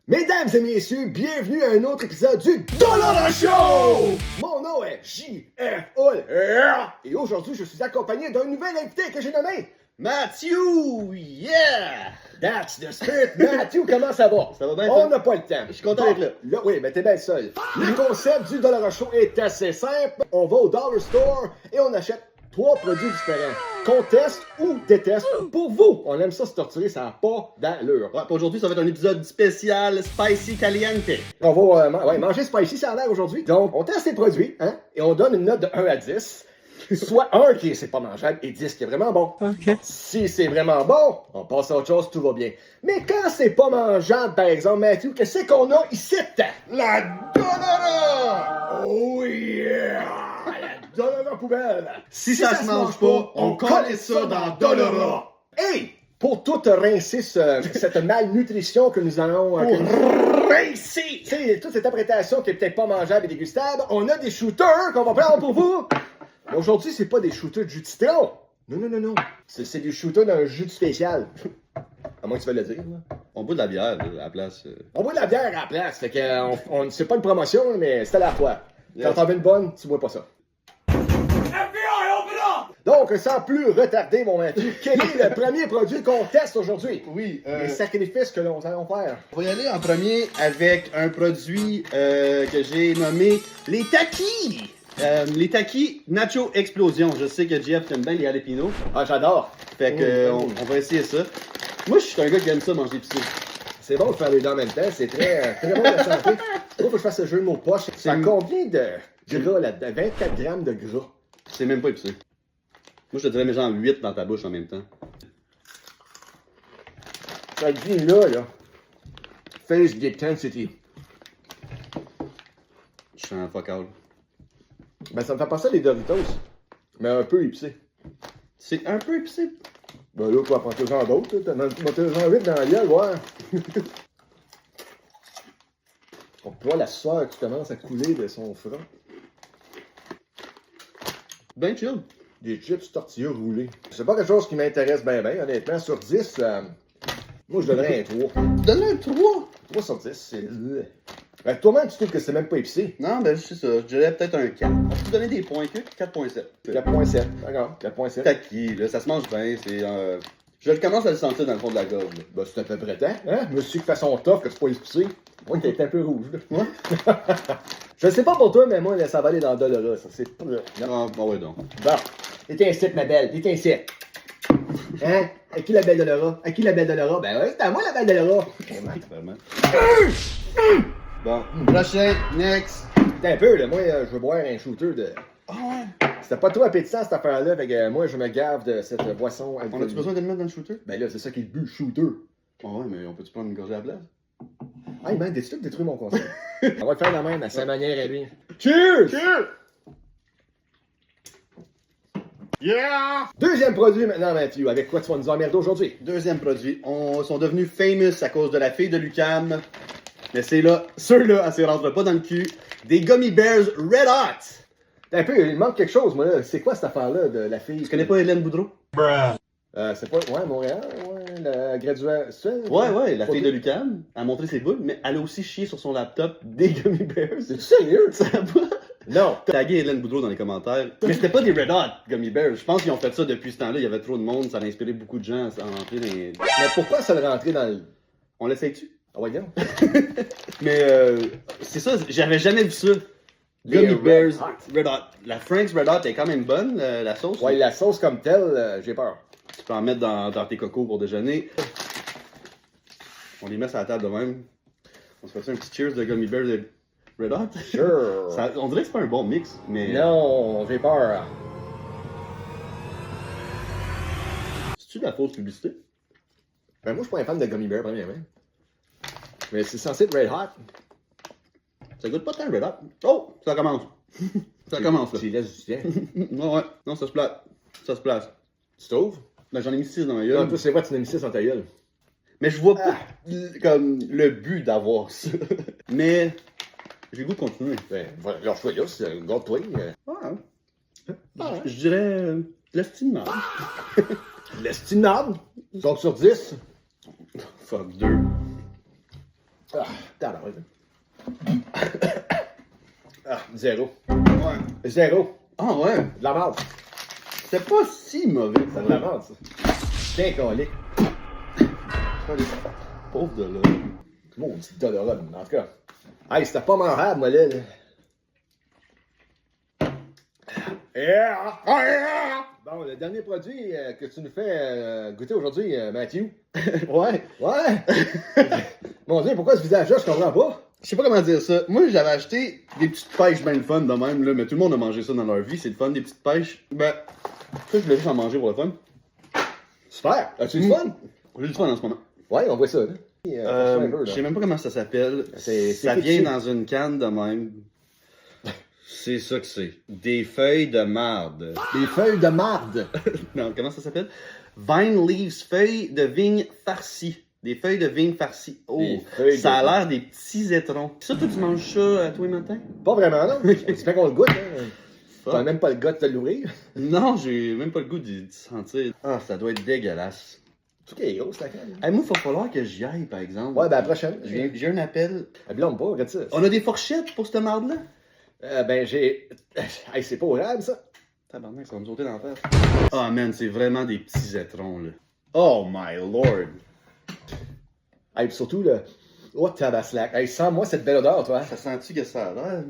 Mesdames et messieurs, bienvenue à un autre épisode du Dollar Show! Mon nom est J.F. et aujourd'hui je suis accompagné d'un nouvel invité que j'ai nommé Matthew! Yeah! That's the spirit. Matthew, comment ça va? Ça va bien, On toi? n'a pas le temps. Je suis content d'être là. Oui, mais t'es bien seul. Le concept du Dollar Show est assez simple. On va au Dollar Store et on achète 3 produits différents. Qu'on teste ou déteste pour vous. On aime ça se torturer, ça n'a pas d'allure. Ouais, pour aujourd'hui, ça va être un épisode spécial Spicy Caliente. On va manger spicy, ça a l'air aujourd'hui. Donc, on teste les produits, hein, et on donne une note de 1 à 10. Soit 1 qui est c'est pas mangeable et 10 qui est vraiment bon. OK. Si c'est vraiment bon, on passe à autre chose, tout va bien. Mais quand c'est pas mangeable, par exemple, Matthew, qu'est-ce qu'on a ici? La Dollara! Oh yeah! La Dollara poubelle! Si ça se mange pas, on colle ça dans Dollara. Hey! Pour tout rincer cette malnutrition que nous allons... Rincer! Tu sais, toute cette interprétation qui est peut-être pas mangeable et dégustable, on a des shooters qu'on va prendre pour vous. Aujourd'hui, c'est pas des shooters de jus de citron. Non. C'est des shooters d'un jus de spécial. À moins que tu veuilles le dire, là. On boit de la bière là, à la place. On boit de la bière à la place, fait que c'est pas une promotion, mais c'est à la fois. Yes. Quand t'en veux une bonne, tu bois pas ça. Donc, sans plus retarder, mon Mathieu, quel est le premier produit qu'on teste aujourd'hui? Oui, Les sacrifices que nous allons faire. on va y aller en premier avec un produit que j'ai nommé les Takis. Les Takis Nacho Explosion. Je sais que Jeff aime bien les jalapenos. Ah, j'adore. Fait que on va essayer ça. Moi, je suis un gars qui aime ça manger épicé. C'est bon de faire les deux en même temps, c'est très bon de santé. Moi, faut que je fasse ce jeu de mots poche. Ça a combien de gras là-dedans? 24 grammes de gras. C'est même pas épicé. Moi, je te dirais, mais genre 8 dans ta bouche en même temps. Ça dit là. Face d'intensity. Je suis un fuck out. Ben, ça me fait penser à des Doritos, mais un peu épicé. C'est un peu épicé. Ben là, quoi, prends-toi-en d'autres, t'as monté-en 8 dans la gueule, ouais. On voit la sueur qui commence à couler de son front. Ben chill. Des chips tortillas roulées. C'est pas quelque chose qui m'intéresse bien, honnêtement. Sur 10, moi, je donnerais un 3. Donne un 3. 3 sur 10, c'est... Ben, toi-même, tu trouves que c'est même pas épicé. Non, ben c'est ça. Je dirais peut-être un 4. On peut donner des points que 4.7. 4.7, d'accord, 4.7. Taki, là, ça se mange bien. C'est je commence à le sentir dans le fond de la gorge. Là. Ben, c'est à peu près temps, hein? Monsieur qui fait son tough, que c'est pas épicé. Moi, qui est un peu rouge, là. Ouais. Je sais pas pour toi, mais moi, là, ça va aller dans le Dollara, ça. C'est pas... Ah, bon, ouais, donc. Bon. T'es un site, ma belle. T'es un site. Hein? À qui la belle Dollara? À qui la belle Dollara? Ben ouais, c'est à moi la belle Dollara. Vraiment. Bon, prochain, next. T'es un peu, là. Moi, je veux boire un shooter de... Ah ouais. C'était pas trop appétissant, cette affaire-là. Fait que moi, je me gave de cette boisson. On a-tu besoin de le mettre dans le shooter? Ben là, c'est ça qui est le but, shooter. Ah ouais, mais on peut-tu prendre une gorgée à la place? Hey man, t'es-tu détruit mon concept? On va le faire la même, à sa manière à lui. Cheers! Cheers! Yeah! Deuxième produit maintenant, Mathieu. Avec quoi tu vas nous emmerder aujourd'hui? Deuxième produit. On sont devenus famous à cause de la fille de Lucam. Mais c'est là, ceux-là, elle se rentre pas dans le cul. Des Gummy Bears Red Hot. Un peu, il manque quelque chose, moi là. C'est quoi cette affaire-là de la fille? Tu connais pas Hélène Boudreau? C'est pas. Ouais, Montréal, ouais, la graduation. Ouais, la fille de Lucam a montré ses boules, mais elle a aussi chié sur son laptop des Gummy Bears. C'est sérieux? Ça va pas? Non. Tagué Hélène Boudreau dans les commentaires. Mais c'était pas des Red Hot Gummy Bears. Je pense qu'ils ont fait ça depuis ce temps-là. Il y avait trop de monde. Ça a inspiré beaucoup de gens à rentrer dans les... Mais pourquoi ça le rentrer dans le. On l'essaye-tu? Ah ouais, non. Mais c'est ça, j'avais jamais vu ça. Les Gummy Red Bears Hot. Red Hot. La Frank's Red Hot est quand même bonne, la sauce. Ouais, la sauce comme telle, j'ai peur. Tu peux en mettre dans tes cocos pour déjeuner. On les met sur la table de même. On se fait un petit cheers de Gummy Bears et Red Hot. Sure. On dirait que c'est pas un bon mix, mais... Non, j'ai peur. C'est-tu de la fausse publicité? Ben moi, je suis pas un fan de Gummy Bear, premièrement. Mais c'est censé être Red Hot. Ça goûte pas tant Red Hot. Oh, ça commence. Ça commence, là. Tu laisses du tien. Ouais, non, ça se place. Ça se place. Tu trouves? Ben, j'en ai mis 6 dans ma Non, gueule. toi, c'est vrai, tu l'as mis 6 dans ta gueule. Mais je vois pas comme le but d'avoir ça. Mais j'ai le goût de continuer. Ben, voilà, leur choix là, c'est garde-toi. Je dirais l'estimable. L'estimable. 5 sur 10. Fuck 2. Ah, tabarouette. Ah, 0. Ouais. 0. Ah ouais. De la merde. C'était pas si mauvais. C'est de la merde, ça. Bien collé. Pauvre de là. Maudit Dolorade, en tout cas. Hey, c'était pas mangeable, moi, là. Yeah! Bon, le dernier produit que tu nous fais goûter aujourd'hui, Mathieu. Ouais. Ouais! Mon Dieu, pourquoi ce visage-là, je comprends pas? Je sais pas comment dire ça. Moi, j'avais acheté des petites pêches bien fun de même, là, mais tout le monde a mangé ça dans leur vie. C'est le fun, des petites pêches. Ben, ça, je voulais juste en manger pour le fun. Super! As-tu du fun? J'ai du fun en ce moment. Ouais, on voit ça, là. Je sais même pas comment ça s'appelle. C'est Ça écrit vient dessus. dans une canne de même. C'est ça que c'est. Des feuilles de marde. Des feuilles de marde. Non, comment ça s'appelle? Vine leaves, feuilles de vigne farcies. Des feuilles de vigne farcies. Oh, Des feuilles ça a de- l'air des petits étrons. Ça, toi, tu manges ça tous les matins? Pas vraiment, non? Tu fais qu'on le goûte, hein? T'as Fuck. même pas le goût de l'ouvrir. Non, j'ai même pas le goût d'y sentir. Ah, ça doit être dégueulasse. C'est qui est gros, c'est la canne. Hey, moi, il va falloir que j'y aille, par exemple. Ouais, ben, à la prochaine. J'ai un appel. Blâme pas, regarde ça. On a des fourchettes pour cette marde-là? Ben, j'ai. Hey, c'est pas horrible, ça. Tabarnak, ça va me sauter dans la face. Ah, man, c'est vraiment des petits étrons, là. Oh, my lord. Hey, pis surtout, là. Oh, tabaslac. Hey, sens-moi cette belle odeur, toi. Ça sent-tu que ça a l'air?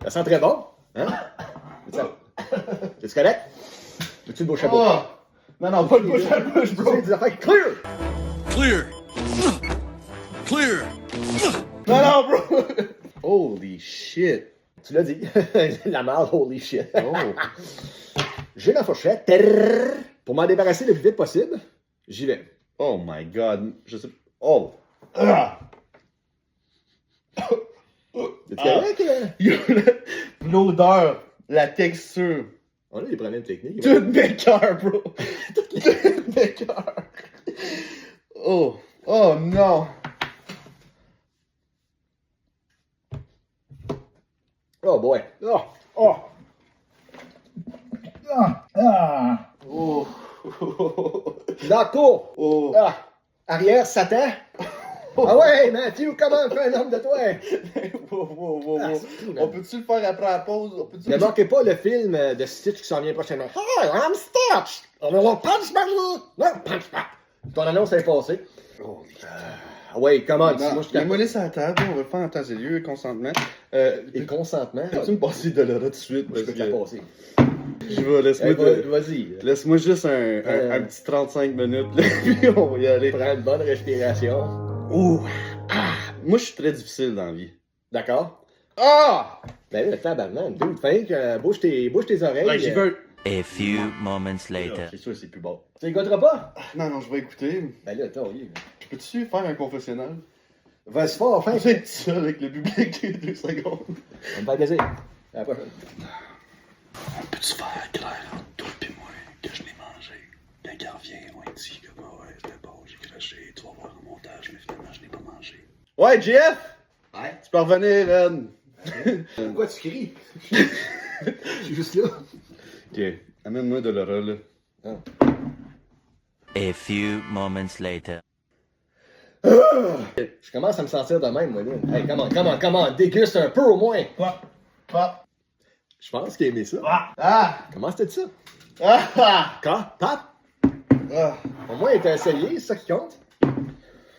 Ça sent très bon. Hein? C'est correct? Veux-tu le bouche à bouche? Oh! Non, non, pas le bouche à bouche, bro. C'est des affaires clear! Clear. Clear. Non, non, bro! Holy shit. Tu l'as dit. La merde, holy shit. Oh. J'ai ma fourchette. Trrr. Pour m'en débarrasser le plus vite possible, j'y vais. Oh my god. Je sais. Oh. Ah. C'est correct, hein? Yo, l'odeur, la texture. On a des problèmes techniques. Tout mes cœurs, bro. Tout mes cœurs. Oh. Oh non. Oh boy. Oh. Oh. Ah. Ah. Oh. Naco. Oh. Ah. Arrière, Satan. Ah ouais, Mathieu, comment fait un homme de toi? Wow, wow, wow, Ah, wow. c'est tout, On man. peut-tu le faire après la pause? On peut-tu Ne manquez pas le film de Stitch qui s'en vient prochainement. Hi, I'm Stitch! On va punch Marie! Non, punch pas! Ton annonce est passée. Oh, Ah ouais, comment? non, Moi, je mets-moi laisser à la table, on va le faire en temps et lieu, consentement. Et consentement. Peux-tu me passer de là tout de suite? Je peux te la passer. Je vais, laisse-moi Vas-y. laisse-moi juste un petit 35 minutes, là, puis on va y aller. Prends une bonne respiration. Ouh! Ah! Moi, je suis très difficile dans la vie. D'accord? Ah! Ben là, le tabarnak, dude, fait que bouge tes oreilles. Ouais, j'y veux. A few moments later. C'est sûr, c'est plus bon. Tu écouteras pas? Non, non, je vais écouter. Ben là, attends, oui. Peux-tu faire un confessionnal? Vas-y fort, enfin. Je vais être seul avec le public les 2 secondes. Ça me fait plaisir. À la prochaine. Peux-tu faire clair entre toi et moi que je l'ai mangé? Quand il revient, on dit que bah ouais, c'était bon, j'ai craché, tu vas voir au montage, mais finalement, je l'ai pas mangé. Ouais, Jeff! Ouais? Tu peux revenir, Ren. Pourquoi tu cries? Je suis juste là. Ok, amène-moi de l'horreur, là. A few moments later. Je commence à me sentir de même, moi, là. Hey, comment, déguste un peu au moins. Ah! Je pense qu'il a aimé ça. Ah! Comment c'était ça? Ah! Quand? Pap? Ah! Au moins, il t'a essayé, c'est ça qui compte.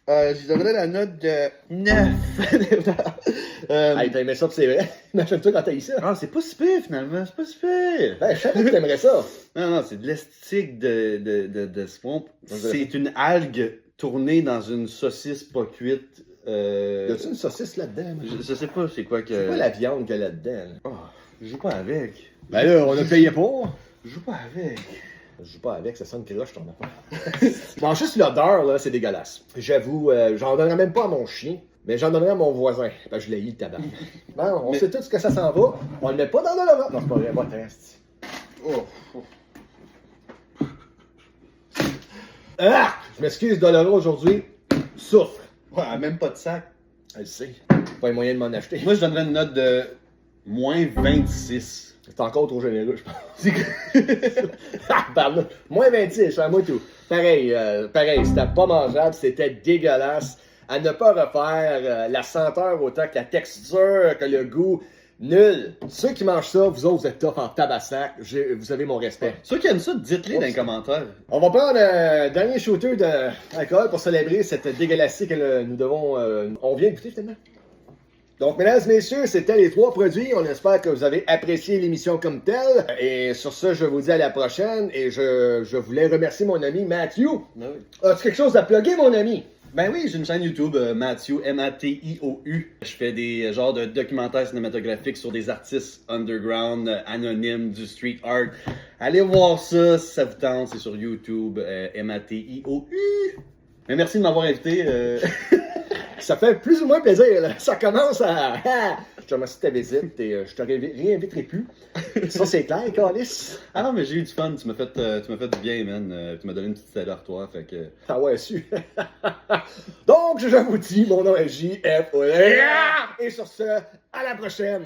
Je lui donnerais la note de 9. Hey, t'as aimé ça, pis c'est vrai. Imagine-toi quand t'as eu ça. Ah, c'est pas si pire, finalement. C'est pas si pire. Ben, je savais que t'aimerais ça. Non, non, c'est de l'estique de swamp. C'est une algue tournée dans une saucisse pas cuite. Y a-tu une saucisse là-dedans? Là? Je sais pas c'est quoi que... C'est pas la viande qu'il y a là-dedans. Là? Oh, je joue pas avec. Ben là, on a payé pour. Je joue pas avec. Je joue pas avec, ça sonne croche ton affaire. Bon, juste l'odeur, là, c'est dégueulasse. J'avoue, j'en donnerais même pas à mon chien, mais j'en donnerais à mon voisin. Ben, je l'ai eu, le tabac. Bon, on sait tous que ça s'en va. On le met pas dans le... Non, c'est pas vrai, pas test. Oh. Ah! Je m'excuse, Doloro, aujourd'hui. Souffre. Ouais, même pas de sac. Elle le sait. Pas les moyens de m'en acheter. Moi, je donnerais une note de Moins 26. C'est encore trop généreux, je pense. Ah, pardon. Moins 26, à moi tout. Pareil, c'était pas mangeable, c'était dégueulasse. À ne pas refaire, la senteur autant que la texture, que le goût, nul. Ceux qui mangent ça, vous autres, vous êtes top en tabasac. Vous avez mon respect. Ceux qui aiment ça, dites-les dans les commentaires. On va prendre un dernier shooter d'alcool pour célébrer cette dégueulasserie que nous devons... on vient de goûter finalement. Donc, mesdames et messieurs, c'était les 3 produits. On espère que vous avez apprécié l'émission comme telle. Et sur ce, je vous dis à la prochaine. Et je voulais remercier mon ami Matthew. Ben oui. As-tu quelque chose à plugger, mon ami? Ben oui, j'ai une chaîne YouTube, Matthew, M-A-T-I-O-U. Je fais des genres de documentaires cinématographiques sur des artistes underground, anonymes, du street art. Allez voir ça si ça vous tente, c'est sur YouTube, M-A-T-I-O-U. Mais merci de m'avoir invité. Ça fait plus ou moins plaisir, là. Ça commence à... Je te remercie de ta visite et je te réinviterai plus. Ça, c'est clair, Calis. Ah non, mais j'ai eu du fun, tu m'as fait du bien, man. Tu m'as donné une petite salle à toi, fait que... Ah ouais, su. Donc, je vous dis, mon nom est J.F. Et sur ce, à la prochaine.